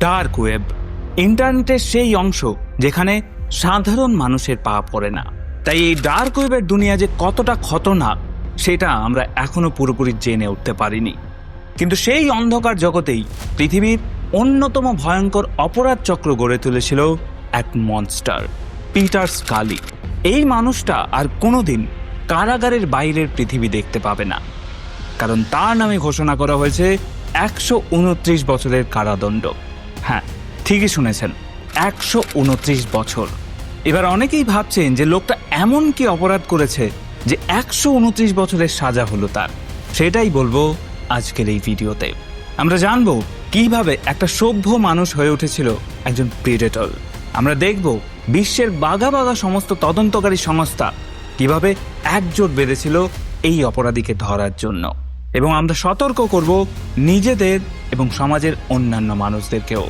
Dark web ইন্টারনেটের সেই অংশ যেখানে সাধারণ মানুষের পা পড়ে না। তাই এই ডার্ক ওয়েবের দুনিয়া যে কতটা খতরনাক সেটা আমরা এখনো পুরোপুরি জেনে উঠতে পারিনি। কিন্তু সেই অন্ধকার জগতেই পৃথিবীর অন্যতম ভয়ঙ্কর অপরাধ চক্র গড়ে তুলেছিল এক মনস্টার, পিটার স্কালি। এই মানুষটা আর কোনোদিন কারাগারের বাইরের পৃথিবী দেখতে পাবে না, কারণ তার নামে ঘোষণা করা হয়েছে 129 বছরের কারাদণ্ড। হ্যাঁ, ঠিকই শুনেছেন, 129 বছর। এবার অনেকেই ভাবছেন যে লোকটা এমন কি অপরাধ করেছে যে 129 বছরের সাজা হলো তার। সেটাই বলবো আজকের এই ভিডিওতে। আমরা জানবো কিভাবে একটা সভ্য মানুষ হয়ে উঠেছিল একজন প্রেডেটর। আমরা দেখব বিশ্বের বাঘা বাঘা সমস্ত তদন্তকারী সংস্থা কিভাবে একজোট বেঁধেছিল এই অপরাধীকে ধরার জন্য, এবং আমরা সতর্ক করব নিজেদের এবং সমাজের অন্যান্য মানুষদেরকেও।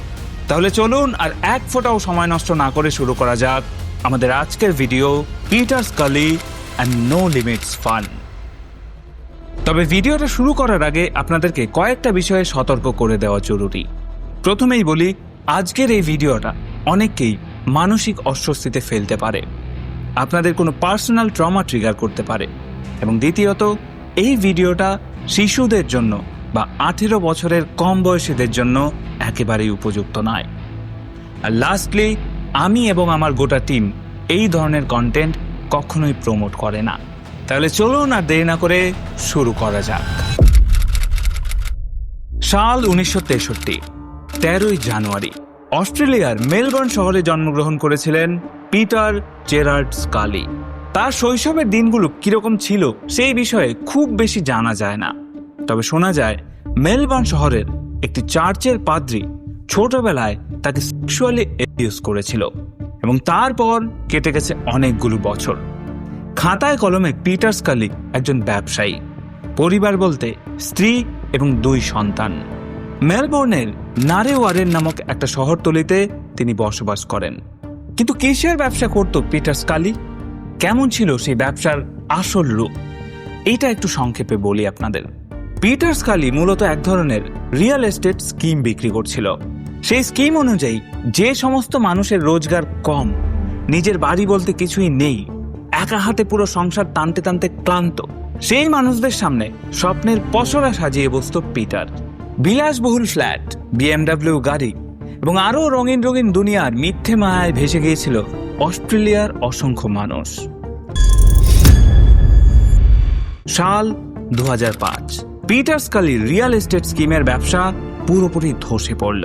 তাহলে চলুন আর এক ফোঁটাও সময় নষ্ট না করে শুরু করা যাক আমাদের আজকের video, Peter Scully and no limits fun. তবে ভিডিওটা শুরু করার আগে আপনাদেরকে কয়েকটা বিষয়ে সতর্ক করে দেওয়া জরুরি। প্রথমেই বলি, আজকের এই ভিডিওটা অনেককেই মানসিক অস্বস্তিতে ফেলতে পারে, আপনাদের কোনো পার্সোনাল ট্রমা ট্রিগার করতে পারে, এবং দ্বিতীয়ত এই ভিডিওটা শিশুদের জন্য বা 18 বছরের কম বয়সীদের জন্য একেবারেই উপযুক্ত নয়। আর লাস্টলি, আমি এবং আমার গোটা টিম এই ধরনের কন্টেন্ট কখনোই প্রমোট করে না। তাহলে চলুন আর দেরি না করে শুরু করা যাক। সাল 1963, 13ই জানুয়ারি অস্ট্রেলিয়ার মেলবোর্ন শহরে জন্মগ্রহণ করেছিলেন পিটার জেরার্ড স্কালি। তার শৈশবের দিনগুলো কিরকম ছিল সেই বিষয়ে খুব বেশি জানা যায় না, তবে শোনা যায় মেলবোর্ন শহরের একটি চার্চের পাদ্রী ছোটবেলায় তাকে সেক্সুয়ালি অ্যাবিউজ করেছিল, এবং তারপর কেটে গেছে অনেকগুলো বছর। খাতায় কলমে পিটার স্কালি একজন ব্যবসায়ী, পরিবার বলতে স্ত্রী এবং 2 সন্তান। মেলবোর্নের নারেওয়ারেন নামক একটা শহরতলিতে তিনি বসবাস করেন। কিন্তু কিসের ব্যবসা করত পিটার স্কালি? কেমন ছিল সেই ব্যবসার আসল রূপ? এটা একটু সংক্ষেপে বলি আপনাদের। পিটার স্কালি মূলত এক ধরনের রিয়েল এস্টেট স্কিম বিক্রি করছিল। সেই স্কিম অনুযায়ী যে সমস্ত মানুষের রোজগার কম, নিজের বাড়ি বলতে কিছুই নেই, একা হাতে পুরো সংসার টানতে টানতে ক্লান্ত, সেই মানুষদের সামনে স্বপ্নের পসরা সাজিয়ে বসত পিটার। বিলাসবহুল ফ্ল্যাট, BMW গাড়ি এবং আরও রঙিন রঙিন দুনিয়ার মিথ্যে মায়ায় ভেসে গিয়েছিল অস্ট্রেলিয়ার অসংখ্য মানুষ। সাল 2005, পিটার স্কালির রিয়েল এস্টেট স্কিমের ব্যবসা পুরোপুরি ধসে পড়ল।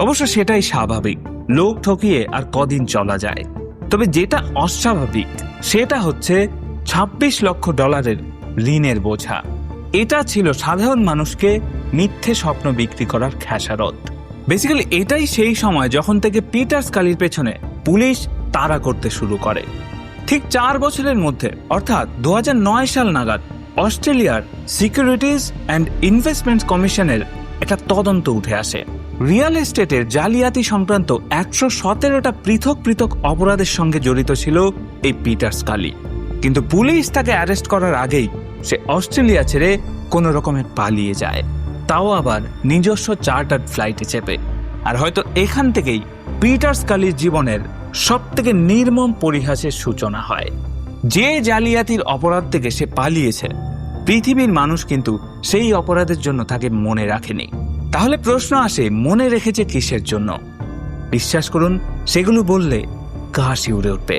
অবশ্য সেটাই স্বাভাবিক, লোক ঠকিয়ে আর কদিন চলা যায়। তবে যেটা অস্বাভাবিক সেটা হচ্ছে $26 লক্ষ ঋণের বোঝা। এটা ছিল সাধারণ মানুষকে মিথ্যে স্বপ্ন বিক্রি করার খেসারত। বেসিক্যালি এটাই সেই সময় যখন থেকে পিটার স্কালির পেছনে পুলিশ তাড়া করতে শুরু করে। ঠিক 4 বছরের মধ্যে, অর্থাৎ 2009 সাল নাগাদ, অস্ট্রেলিয়ার সিকিউরিটিজ অ্যান্ড ইনভেস্টমেন্ট কমিশনের একটা তদন্ত উঠে আসে। রিয়েল এস্টেটের জালিয়াতি সংক্রান্ত 117টা পৃথক পৃথক অপরাধের সঙ্গে জড়িত ছিল এই পিটার স্কালি। কিন্তু পুলিশ তাকে অ্যারেস্ট করার আগেই সে অস্ট্রেলিয়া ছেড়ে কোনো রকমে পালিয়ে যায়, তাও আবার নিজস্ব চার্টার্ড ফ্লাইটে চেপে। আর হয়তো এখান থেকেই পিটার স্কালির জীবনের সবথেকে নির্মম পরিহাসের সূচনা হয়। যে জালিয়াতির অপরাধ থেকে সে পালিয়েছে, পৃথিবীর মানুষ কিন্তু সেই অপরাধের জন্য তাকে মনে রাখেনি। তাহলে প্রশ্ন আসে, মনে রেখেছে কিসের জন্য? বিশ্বাস করুন, সেগুলো বললে গা শিউরে উঠবে।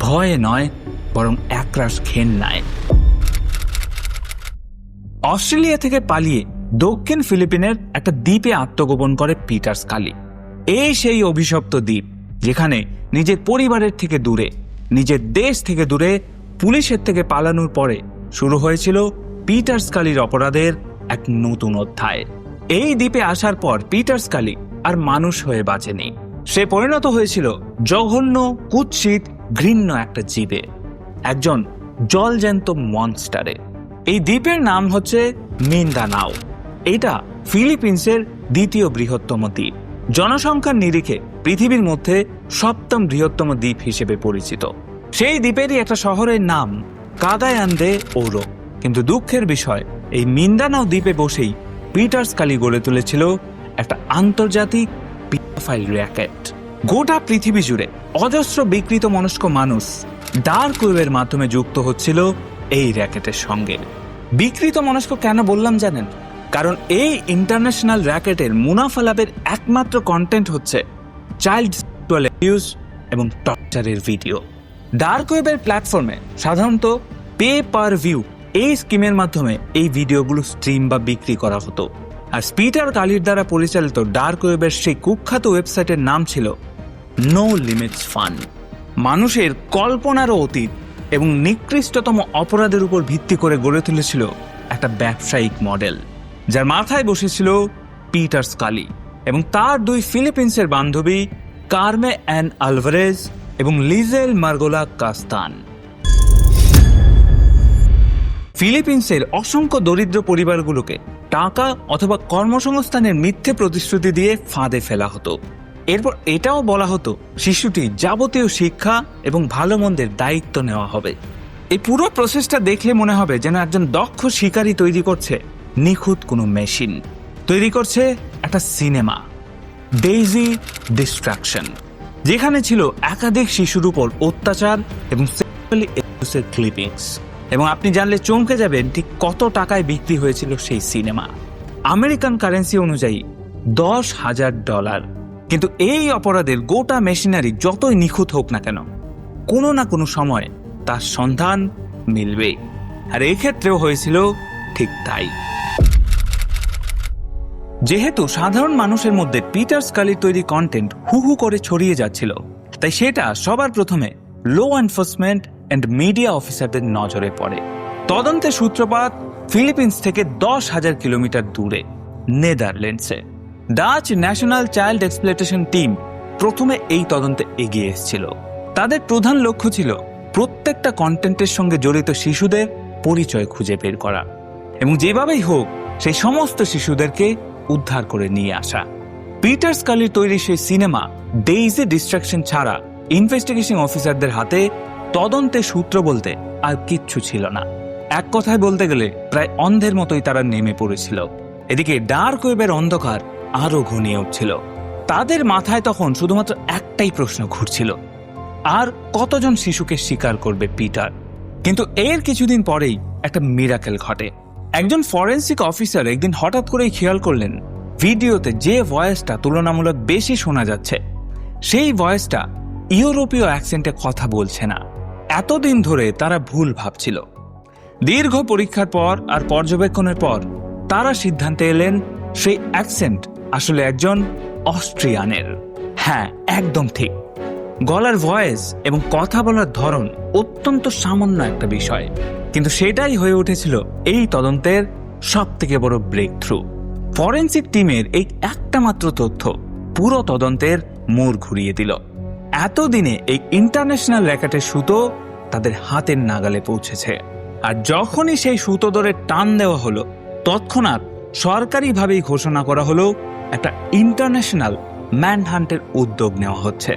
ভয়ে নয়, বরং একরাশ ঘেন্নায়। অস্ট্রেলিয়া থেকে পালিয়ে দক্ষিণ ফিলিপিনের একটা দ্বীপে আত্মগোপন করে পিটার স্কালি। এই সেই অভিশপ্ত দ্বীপ যেখানে নিজের পরিবারের থেকে দূরে, নিজের দেশ থেকে দূরে, পুলিশের থেকে পালানোর পরে শুরু হয়েছিল পিটার স্কালির অপরাধের এক নতুন অধ্যায়। এই দ্বীপে আসার পর পিটার স্কালি আর মানুষ হয়ে বাঁচেনি। সে পরিণত হয়েছিল জঘন্য, কুৎসিত, ঘৃণ্য একটা জীবে, একজন জলজ্যান্ত মনস্টারে। এই দ্বীপের নাম হচ্ছে মিন্দানাও। এটা ফিলিপিন্সের 2য় বৃহত্তম দ্বীপ। জনসংখ্যার নিরিখে পৃথিবীর মধ্যে 7ম বৃহত্তম দ্বীপ হিসেবে পরিচিত। সেই দ্বীপেরই একটা শহরের নাম কাগায়ান দে ওরো। কিন্তু দুঃখের বিষয়, এই মিন্দানাও দ্বীপে বসেই পিটার স্কালি গড়ে তুলেছিল একটা আন্তর্জাতিক পিডোফাইল র্যাকেট। গোটা পৃথিবী জুড়ে অজস্র বিকৃত মনস্ক মানুষ ডার্ক ওয়েবের মাধ্যমে যুক্ত হচ্ছিল এই র্যাকেটের সঙ্গে। বিকৃত মনস্ক কেন বললাম জানেন? কারণ এই ইন্টারন্যাশনাল র্যাকেটের মুনাফা লাভের একমাত্র কন্টেন্ট হচ্ছে চাইল্ড সেক্সুয়াল অ্যাবিউজ এবং টর্চারের ভিডিও। ডার্ক ওয়েবের প্ল্যাটফর্মে সাধারণত পে পার ভিউ এই স্কিমের মাধ্যমে এই ভিডিওগুলো স্ট্রিম বা বিক্রি করা হতো। আর পিটার কালির দ্বারা পরিচালিত ডার্ক ওয়েবের সেই কুখ্যাত ওয়েবসাইটের নাম ছিল নো লিমিটস ফান। মানুষের কল্পনারও অতীত এবং নিকৃষ্টতম অপরাধের উপর ভিত্তি করে গড়ে তুলেছিল একটা ব্যবসায়িক মডেল, যার মাথায় বসেছিল পিটার স্কালি এবং তার দুই ফিলিপিন্সের বান্ধবী কার্মে অ্যান আলভারেজ এবং লিজেল মার্গোলা কাস্তান। ফিলিপিন্সের অসংখ্য দরিদ্র পরিবারগুলোকে টাকা অথবা কর্মসংস্থানের মিথ্যে প্রতিশ্রুতি দিয়ে ফাঁদে ফেলা হতো। এরপর এটাও বলা হতো শিশুটি যাবতীয় শিক্ষা এবং ভালো মন্দের দায়িত্ব নেওয়া হবে। এই পুরো প্রসেসটা দেখলে মনে হবে যেন একজন দক্ষ শিকারী তৈরি করছে নিখুঁত কোনো মেশিন, তৈরি করছে একটা সিনেমা, ডেইজি ডিস্ট্রাকশন, যেখানে ছিল একাধিক শিশুর উপর অত্যাচার এবং সেক্সুয়ালি অ্যাবিউজের ক্লিপিংস। এবং আপনি জানলে চমকে যাবেন ঠিক কত টাকায় বিক্রি হয়েছিল সেই সিনেমা। আমেরিকান কারেন্সি অনুযায়ী $10,000। কিন্তু এই অপরাধের গোটা মেশিনারি যতই নিখুঁত হোক না কেন, কোনো না কোনো সময় তার সন্ধান মিলবে। আর এই ক্ষেত্রেও হয়েছিল ঠিক তাই। যেহেতু সাধারণ মানুষের মধ্যে পিটার স্কালির তৈরি কন্টেন্ট হু হু করে ছড়িয়ে যাচ্ছিল, তাই সেটা সবার প্রথমে ল এনফোর্সমেন্ট অ্যান্ড মিডিয়া অফিসারদের নজরে পড়ে। তদন্তের সূত্রপাত ফিলিপিন্স থেকে 10,000 কিলোমিটার দূরে নেদারল্যান্ডসে। Dutch national child exploitation team প্রথমে এই তদন্তে এগিয়ে এসেছিল। তাদের প্রধান লক্ষ্য ছিল প্রত্যেকটা কন্টেন্টের সঙ্গে জড়িত শিশুদের পরিচয় খুঁজে বের করা এবং যেভাবেই হোক সেই সমস্ত শিশুদেরকে উদ্ধার করে নিয়ে আসা। পিটার স্কালির তৈরি সেই সিনেমা ডেইজি ডিস্ট্রাকশন ছাড়া ইনভেস্টিগেশন অফিসারদের হাতে তদন্তের সূত্র বলতে আর কিচ্ছু ছিল না। এক কথায় বলতে গেলে প্রায় অন্ধের মতোই তারা নেমে পড়েছিল। এদিকে ডার্ক ওয়েবের অন্ধকার আরো ঘনিয়ে উঠছিল। তাদের মাথায় তখন শুধুমাত্র একটাই প্রশ্ন ঘুরছিল, আর কতজন শিশুকে স্বীকার করবে পিটার? কিন্তু এর কিছুদিন পরেই একটা মিরাকেল ঘটে। একজন ফরেন্সিক অফিসার একদিন হঠাৎ করেই খেয়াল করলেন ভিডিওতে যে ভয়েসটা তুলনামূলক বেশি শোনা যাচ্ছে, সেই ভয়েসটা ইউরোপীয় অ্যাকসেন্টে কথা বলছে না। এতদিন ধরে তারা ভুল ভাবছিল। দীর্ঘ পরীক্ষার পর আর পর্যবেক্ষণের পর তারা সিদ্ধান্তে এলেন সেই অ্যাকসেন্ট আসলে একজন অস্ট্রিয়ানের। হ্যাঁ, একদম ঠিক। গলার ভয়েস এবং কথা বলার ধরন অত্যন্ত সামান্য একটা বিষয়, কিন্তু সেটাই হয়ে উঠেছিল এই তদন্তের সব থেকে বড় ব্রেক থ্রু। ফরেন্সিক টিমের এই একটা মাত্র তথ্য পুরো তদন্তের মোড় ঘুরিয়ে দিল। এতদিনে এই ইন্টারন্যাশনাল র্যাকেটের সুতো তাদের হাতের নাগালে পৌঁছেছে। আর যখনই সেই সুতো ধরে টান দেওয়া হলো, তৎক্ষণাৎ সরকারিভাবেই ঘোষণা করা হলো একটা ইন্টারন্যাশনাল ম্যানহান্টের উদ্যোগ নেওয়া হচ্ছে।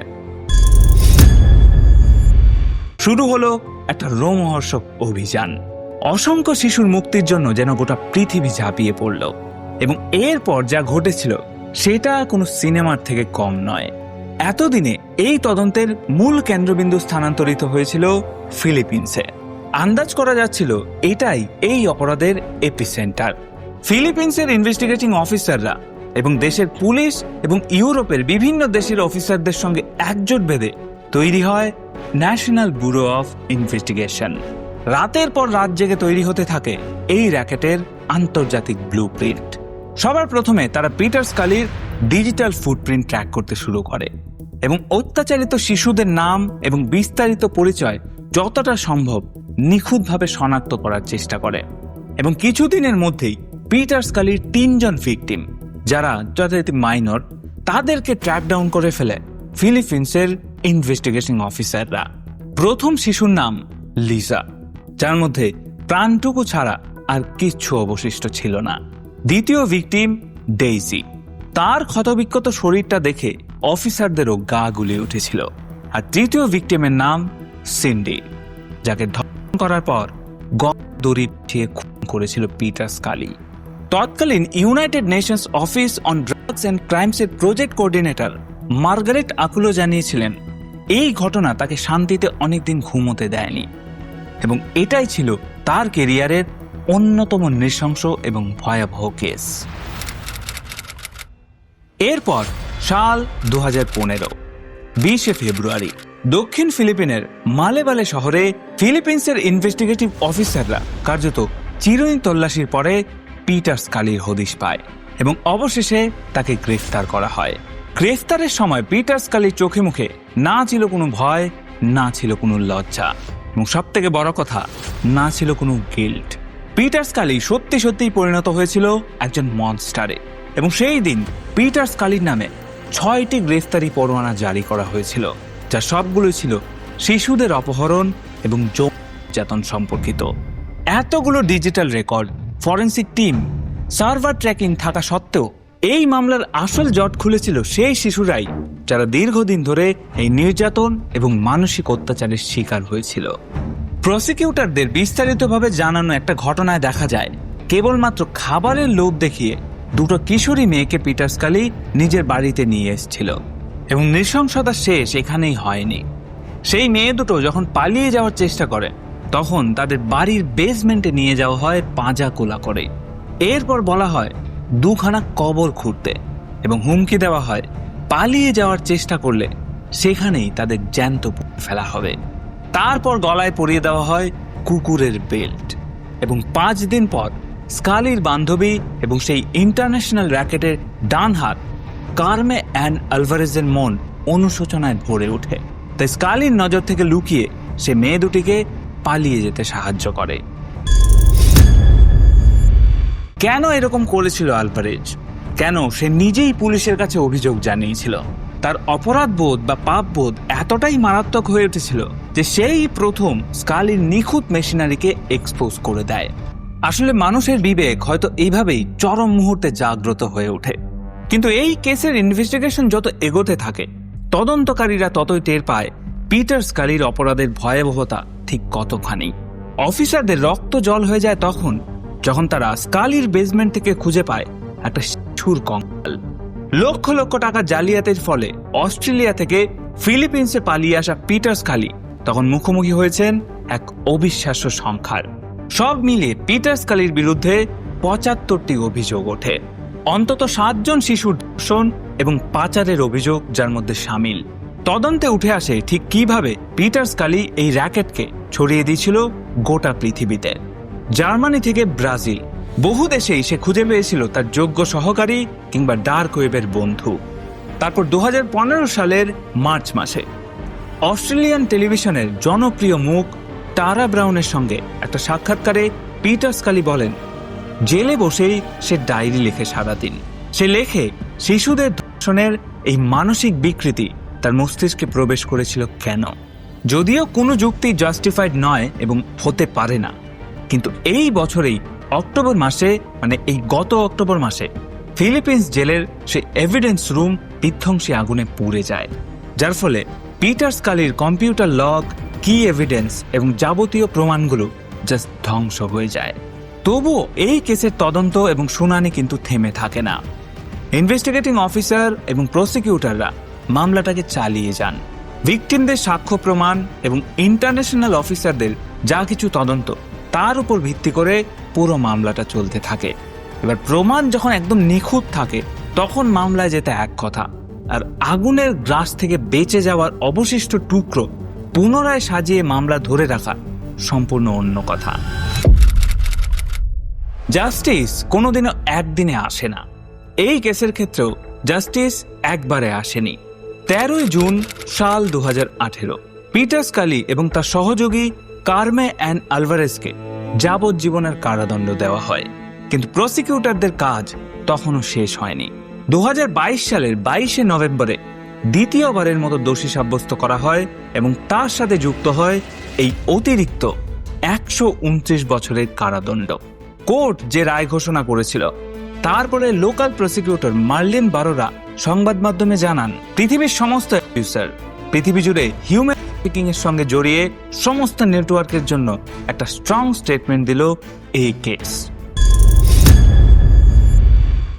শুরু হলো একটা রোমহর্ষক অভিযান। অসংখ্য শিশুর মুক্তির জন্য যেন গোটা পৃথিবী ঝাঁপিয়ে পড়ল। এবং এরপর যা ঘটেছিল সেটা কোনো সিনেমার থেকে কম নয়। এতদিনে এই তদন্তের মূল কেন্দ্রবিন্দু স্থানান্তরিত হয়েছিল ফিলিপিন্সে। আন্দাজ করা যাচ্ছিল এটাই এই অপরাধের এপিসেন্টার। ফিলিপিন্সের ইনভেস্টিগেটিং অফিসাররা এবং দেশের পুলিশ এবং ইউরোপের বিভিন্ন দেশের অফিসারদের সঙ্গে একজোট বেঁধে তৈরি হয় ন্যাশনাল ব্যুরো অফ ইনভেস্টিগেশন। রাতের পর রাত জেগে তৈরি হতে থাকে এই র্যাকেটের আন্তর্জাতিক ব্লুপ্রিন্ট। সবার প্রথমে তারা পিটার স্কালির ডিজিটাল ফুটপ্রিন্ট ট্র্যাক করতে শুরু করে এবং অত্যাচারিত শিশুদের নাম এবং বিস্তারিত পরিচয় যতটা সম্ভব নিখুঁতভাবে শনাক্ত করার চেষ্টা করে। এবং কিছুদিনের মধ্যেই পিটার স্কালির 3 জন ভিকটিম, যারা যথারীতি মাইনর, তাদেরকে ট্র্যাক ডাউন করে ফেলে ফিলিপিন্সের ইনভেস্টিগেশন অফিসাররা। প্রথম শিশুর নাম লিজা, যার মধ্যে প্রাণটুকু ছাড়া আর কিচ্ছু অবশিষ্ট ছিল না। দ্বিতীয় ভিকটিম ডেইজি। তার ক্ষতবিক্ষত শরীরটা দেখে অফিসারদেরও গা গুলিয়ে উঠেছিল। আর তৃতীয় ভিকটিমের নাম সিন্ডি, যাকে ধর্ষণ করার পর দড়ি দিয়ে খুন করেছিল পিটার স্কালি। তৎকালীন United Nations office on drugs and ক্রাইমসের প্রজেক্ট কোঅর্ডিনেটর মার্গারেট আকুলো জানিয়েছিলেন এই ঘটনা তাকে শান্তিতে অনেকদিন ঘুমোতে দেয়নি এবং এটাই ছিল তার কেরিয়ারের অন্যতম নৃশংস এবং ভয়াবহ কেস। এরপর সাল 2015, 20 ফেব্রুয়ারি দক্ষিণ ফিলিপিনের মালেবালে শহরে ফিলিপিন্সের ইনভেস্টিগেটিভ অফিসাররা কার্যত চিরুনি তল্লাশির পরে পিটার স্কালির হদিশ পায় এবং অবশেষে তাকে গ্রেফতার করা হয়। গ্রেফতারের সময় পিটার স্কালির চোখে মুখে না ছিল কোনো ভয়, না ছিল কোনো লজ্জা এবং সবথেকে বড় কথা, না ছিল কোনো গিল্ট। পিটার স্কালি সত্যি সত্যিই পরিণত হয়েছিল একজন মনস্টারে এবং সেই দিন পিটার স্কালির নামে 6টি গ্রেফতারি পরোয়ানা জারি করা হয়েছিল, যা সবগুলোই ছিল শিশুদের অপহরণ এবং যৌন নির্যাতন সম্পর্কিত। এতগুলো digital record, forensic team, server tracking থাকা সত্ত্বেও এই মামলার আসল জট খুলেছিল সেই শিশুরাই, যারা দীর্ঘদিন ধরে এই নির্যাতন এবং মানসিক অত্যাচারের শিকার হয়েছিল। প্রসিকিউটরদের বিস্তারিতভাবে জানানো একটা ঘটনায় দেখা যায় কেবলমাত্র খাবারের লোভ দেখিয়ে দুটো কিশোরী মেয়েকে পিটার স্কালি নিজের বাড়িতে নিয়ে এসেছিল এবং নৃশংসতা শেষ এখানেই হয়নি। সেই মেয়ে দুটো যখন পালিয়ে যাওয়ার চেষ্টা করে তখন তাদের বাড়ির বেসমেন্টে নিয়ে যাওয়া হয় পাঁজা কোলা করে। এরপর বলা হয় 2খানা কবর খুঁড়তে এবং হুমকি দেওয়া হয় পালিয়ে যাওয়ার চেষ্টা করলে সেখানেই তাদের জ্যান্ত পুড়ে ফেলা হবে। তারপর গলায় পরিয়ে দেওয়া হয় কুকুরের বেল্ট এবং 5 দিন পর স্কালির বান্ধবী এবং সেই ইন্টারন্যাশনাল র্যাকেটের ডান হাত কার্মে অ্যান আলভারেজের মন অনুশোচনায় ভরে ওঠে। তাই স্কালির নজর থেকে লুকিয়ে সে মেয়ে দুটিকে পালিয়ে যেতে সাহায্য করে। কেন এরকম করেছিল আলভারেজ? কেন সে নিজেই পুলিশের কাছে অভিযোগ জানিয়েছিল? তার অপরাধবোধ বা পাপবোধ এতটাই মারাত্মক হয়ে উঠেছিল যে সেই প্রথম স্কালির নিখুঁত মেশিনারিকে এক্সপোজ করে দেয়। আসলে মানুষের বিবেক হয়তো এইভাবেই চরম মুহূর্তে জাগ্রত হয়ে ওঠে। কিন্তু এই কেসের ইনভেস্টিগেশন যত এগোতে থাকে তদন্তকারীরা ততই টের পায় পিটার স্কালির অপরাধের ভয়াবহতা ঠিক কতখানি। অফিসারদের রক্ত জল হয়ে যায় তখন যখন তারা স্কালির বেসমেন্ট থেকে খুঁজে পায় একটা শিশুর কঙ্কাল। লক্ষ লক্ষ টাকা জালিয়াতির ফলে অস্ট্রেলিয়া থেকে ফিলিপিন্সে পালিয়ে আসা পিটার স্কালি তখন মুখোমুখি হয়েছেন এক অবিশ্বাস্য সংখ্যার। সব মিলিয়ে পিটার স্কালির বিরুদ্ধে 75টি অভিযোগ ওঠে। অন্তত 7 জন শিশুর ধর্ষণ এবং পাচারের অভিযোগ যার মধ্যে সামিল। তদন্তে উঠে আসে ঠিক কিভাবে পিটার স্কালি এই র্যাকেটকে ছড়িয়ে দিয়েছিল গোটা পৃথিবীতে। জার্মানি থেকে ব্রাজিল, বহু দেশেই সে খুঁজে পেয়েছিল তার যোগ্য সহকারী কিংবা ডার্ক ওয়েবের বন্ধু। তারপর 2015 সালের মার্চ মাসে অস্ট্রেলিয়ান টেলিভিশনের জনপ্রিয় মুখ টারা ব্রাউনের সঙ্গে একটা সাক্ষাৎকারে পিটার স্কালি বলেন, জেলে বসেই সে ডায়েরি লেখে সারাদিন। সে লেখে শিশুদের ধর্ষণের এই মানসিক বিকৃতি তার মস্তিষ্কে প্রবেশ করেছিল কেন। যদিও কোনো যুক্তি জাস্টিফাইড নয় এবং হতে পারে না, কিন্তু এই বছরেই অক্টোবর মাসে, মানে এই গত অক্টোবর মাসে ফিলিপিন্স জেলের সেই এভিডেন্স রুম বিধ্বংসী আগুনে পুড়ে যায়, যার ফলে পিটার স্কালির কম্পিউটার লগ, কি এভিডেন্স এবং যাবতীয় প্রমাণগুলো জাস্ট ধ্বংস হয়ে যায়। তবুও এই কেসের তদন্ত এবং শুনানি কিন্তু থেমে থাকে না। ইনভেস্টিগেটিং অফিসার এবং প্রসিকিউটররা মামলাটাকে চালিয়ে যান। ভিকটিমদের সাক্ষ্য প্রমাণ এবং ইন্টারন্যাশনাল অফিসারদের যা কিছু তদন্ত, তার উপর ভিত্তি করে পুরো মামলাটা চলতে থাকে। এবার প্রমাণ যখন একদম নিখুঁত থাকে তখন মামলায় যেতে এক কথা, আর আগুনের গ্রাস থেকে বেঁচে যাওয়ার অবশিষ্ট টুকরো পুনরায় সাজিয়ে মামলা ধরে রাখা সম্পূর্ণ অন্য কথা। জাস্টিস কোনোদিনও একদিনে আসে না। এই কেসের ক্ষেত্রেও জাস্টিস একবারে আসেনি। 13 জুন সাল 2018 পিটার স্কালি এবং তার সহযোগী কার্মে অ্যান আলভারেজকে যাবজ্জীবনের কারাদণ্ড দেওয়া হয়, কিন্তু প্রসিকিউটরদের কাজ তখনও শেষ হয়নি। 2022 সালের 22 নভেম্বরে দ্বিতীয়বারের মতো দোষী সাব্যস্ত করা হয় এবং তার সাথে যুক্ত হয় এই অতিরিক্ত 129 বছরের কারাদণ্ড। কোর্ট যে রায় ঘোষণা করেছিল তারপরে লোকাল প্রসিকিউটর মার্লিন বারোরা সংবাদ মাধ্যমে জানান, পৃথিবীর সমস্ত অ্যাবিউসার, পৃথিবী জুড়ে হিউম্যান ট্রাফিকিং এর সঙ্গে জড়িয়ে সমস্ত নেটওয়ার্কের জন্য একটা স্ট্রং স্টেটমেন্ট দিল এই কেস।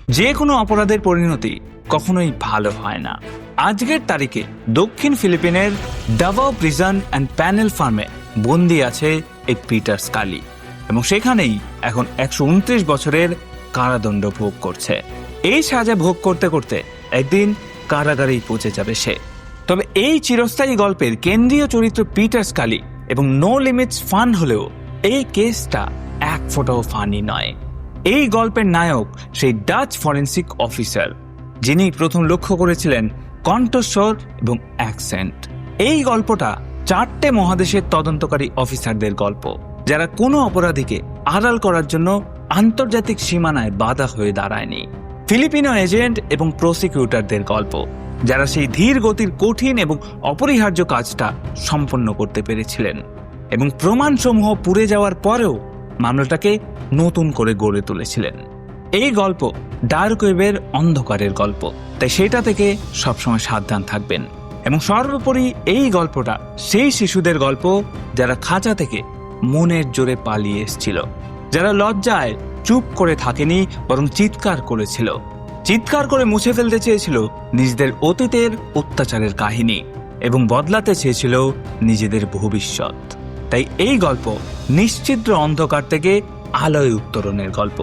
যে কোনো অপরাধের পরিণতি কখনোই ভালো হয় না। আজকের তারিখে দক্ষিণ ফিলিপিনের ডাভাও প্রিজন অ্যান্ড প্যানেল ফার্মে বন্দী আছে এই পিটার স্কালি, এবং সেখানেই এখন 129 বছরের কারাদণ্ড ভোগ করছে। এই সাজা ভোগ করতে করতে একদিন কারাগারেই পৌঁছে যাবে সে। তবে এই চিরস্থায়ী গল্পের কেন্দ্রীয় চরিত্র পিটার স্কালি এবং নো লিমিটস ফান হলেও এই কেসটা এক ফোঁটাও ফানি নয়। এই গল্পের নায়ক সেই ডাচ ফরেন্সিক অফিসার, যিনি প্রথম লক্ষ্য করেছিলেন কণ্ঠস্বর এবং অ্যাকসেন্ট। এই গল্পটা 4টে মহাদেশের তদন্তকারী অফিসারদের গল্প, যারা কোনো অপরাধীকে আড়াল করার জন্য আন্তর্জাতিক সীমানায় বাধা হয়ে দাঁড়ায়নি। ফিলিপিনো এজেন্ট এবং প্রসিকিউটরদের গল্প, যারা সেই ধীর গতির কঠিন এবং অপরিহার্য কাজটা সম্পন্ন করতে পেরেছিলেন এবং প্রমাণসমূহ পুড়ে যাওয়ার পরেও মামলাটাকে নতুন করে গড়ে তুলেছিলেন। এই গল্প ডার্ক ওয়েবের অন্ধকারের গল্প, তাই সেটা থেকে সবসময় সাবধান থাকবেন। এবং সর্বোপরি এই গল্পটা সেই শিশুদের গল্প যারা খাঁচা থেকে মনের জোরে পালিয়ে এসেছিল, যারা লজ্জায় চুপ করে থাকেনি, বরং চিৎকার করেছিল, চিৎকার করে মুছে ফেলতে চেয়েছিল নিজেদের অতীতের অত্যাচারের কাহিনী এবং বদলাতে চেয়েছিল নিজেদের ভবিষ্যৎ। তাই এই গল্প নিশ্চিদ্র অন্ধকার থেকে আলোয় উত্তরণের গল্প।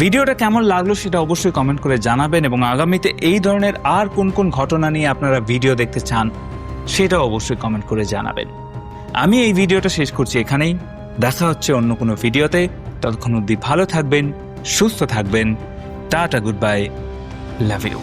ভিডিওটা কেমন লাগলো সেটা অবশ্যই কমেন্ট করে জানাবেন, এবং আগামীতে এই ধরনের আর কোন কোন ঘটনা নিয়ে আপনারা ভিডিও দেখতে চান সেটা অবশ্যই কমেন্ট করে জানাবেন। আমি এই ভিডিওটা শেষ করছি এখানেই। দেখা হচ্ছে অন্য কোনো ভিডিওতে। ততক্ষণ অবধি ভালো থাকবেন, সুস্থ থাকবেন। Tata, good bye, love you.